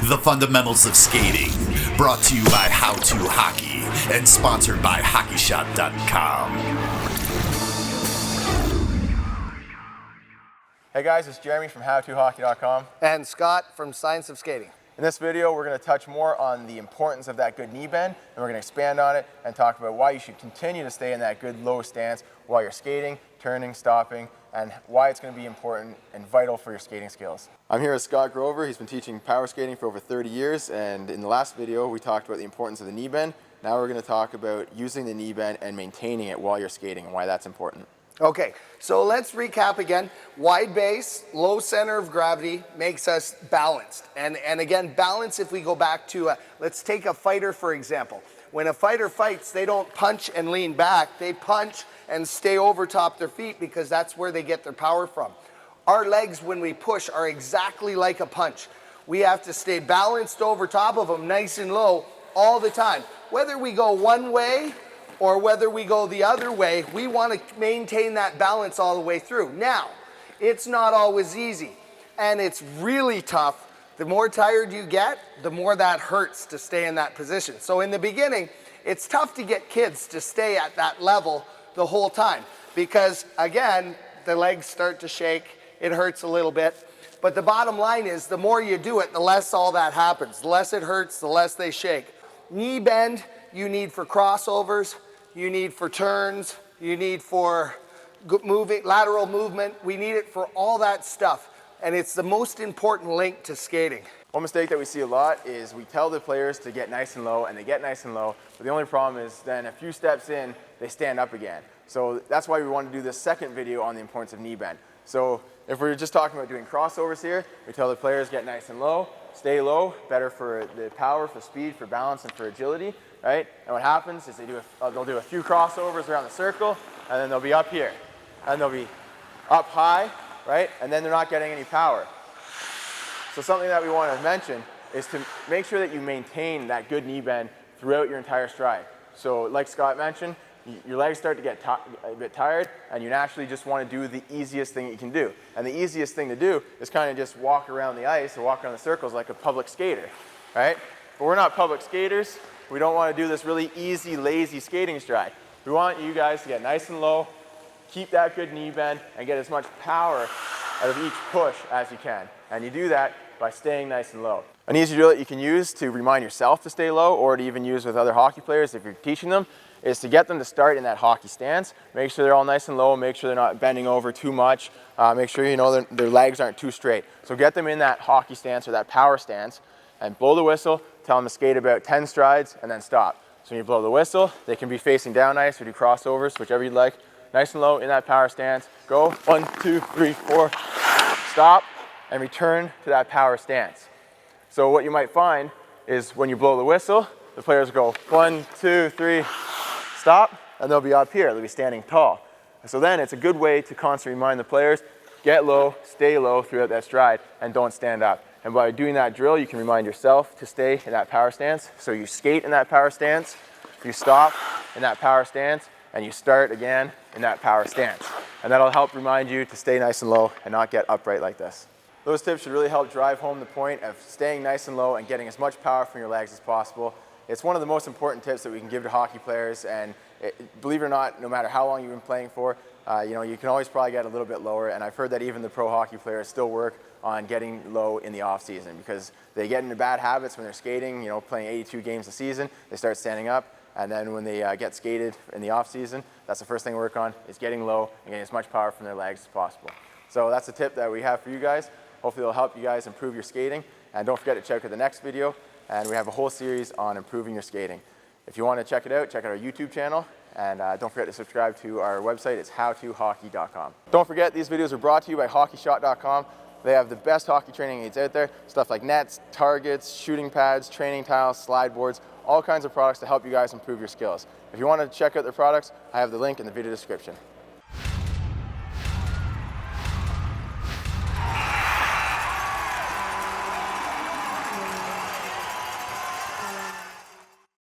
The Fundamentals of Skating, brought to you by How To Hockey and sponsored by HockeyShot.com. Hey guys, it's Jeremy from HowToHockey.com. And Scott from Science of Skating. In this video, we're going to touch more on the importance of that good knee bend, and we're going to expand on it and talk about why you should continue to stay in that good low stance while you're skating, turning, stopping, and why it's going to be important and vital for your skating skills. I'm here with Scott Grover. He's been teaching power skating for over 30 years, and in the last video, we talked about the importance of the knee bend. Now we're going to talk about using the knee bend and maintaining it while you're skating and why that's important. Okay, so let's recap again. Wide base, low center of gravity makes us balanced. And again, balance, if we go back to, let's take a fighter for example. When a fighter fights, they don't punch and lean back. They punch and stay over top their feet because that's where they get their power from. Our legs, when we push, are exactly like a punch. We have to stay balanced over top of them, nice and low, all the time. Whether we go one way or whether we go the other way, we want to maintain that balance all the way through. Now, it's not always easy, and it's really tough. The more tired you get, the more that hurts to stay in that position. So in the beginning, it's tough to get kids to stay at that level the whole time because, again, the legs start to shake, it hurts a little bit. But the bottom line is the more you do it, the less all that happens. The less it hurts, the less they shake. Knee bend, you need for crossovers, you need for turns, you need for lateral movement. We need it for all that stuff. And it's the most important link to skating. One mistake that we see a lot is we tell the players to get nice and low, and they get nice and low, but the only problem is then a few steps in, they stand up again. So that's why we want to do this second video on the importance of knee bend. So if we're just talking about doing crossovers here, we tell the players get nice and low, stay low, better for the power, for speed, for balance, and for agility, right? And what happens is they'll do a few crossovers around the circle, and then they'll be up here, and they'll be up high, right? And then they're not getting any power. So something that we want to mention is to make sure that you maintain that good knee bend throughout your entire stride. So like Scott mentioned, your legs start to get a bit tired, and you naturally just want to do the easiest thing you can do. And the easiest thing to do is kind of just walk around the ice or walk around the circles like a public skater, right? But we're not public skaters. We don't want to do this really easy, lazy skating stride. We want you guys to get nice and low, keep that good knee bend, and get as much power out of each push as you can. And you do that by staying nice and low. An easy drill that you can use to remind yourself to stay low, or to even use with other hockey players if you're teaching them, is to get them to start in that hockey stance. Make sure they're all nice and low, make sure they're not bending over too much, make sure their legs aren't too straight. So get them in that hockey stance or that power stance, and blow the whistle, tell them to skate about 10 strides, and then stop. So when you blow the whistle, they can be facing down ice or do crossovers, whichever you'd like. Nice and low in that power stance. Go, 1, 2, 3, 4, stop, and return to that power stance. So what you might find is when you blow the whistle, the players go 1, 2, 3, stop, and they'll be up here, they'll be standing tall. And so then it's a good way to constantly remind the players, get low, stay low throughout that stride, and don't stand up. And by doing that drill, you can remind yourself to stay in that power stance. So you skate in that power stance, you stop in that power stance, and you start again in that power stance. And that'll help remind you to stay nice and low and not get upright like this. Those tips should really help drive home the point of staying nice and low and getting as much power from your legs as possible. It's one of the most important tips that we can give to hockey players, and believe it or not, no matter how long you've been playing for, you can always probably get a little bit lower, and I've heard that even the pro hockey players still work on getting low in the off season because they get into bad habits when they're skating, playing 82 games a season, they start standing up, and then when they get skated in the off season, that's the first thing to work on, is getting low and getting as much power from their legs as possible. So that's a tip that we have for you guys. Hopefully it'll help you guys improve your skating, and don't forget to check out the next video, and we have a whole series on improving your skating. If you want to check it out our YouTube channel, and don't forget to subscribe to our website. It's HowToHockey.com. Don't forget, these videos are brought to you by HockeyShot.com. They have the best hockey training aids out there, stuff like nets, targets, shooting pads, training tiles, slide boards, all kinds of products to help you guys improve your skills. If you want to check out their products, I have the link in the video description.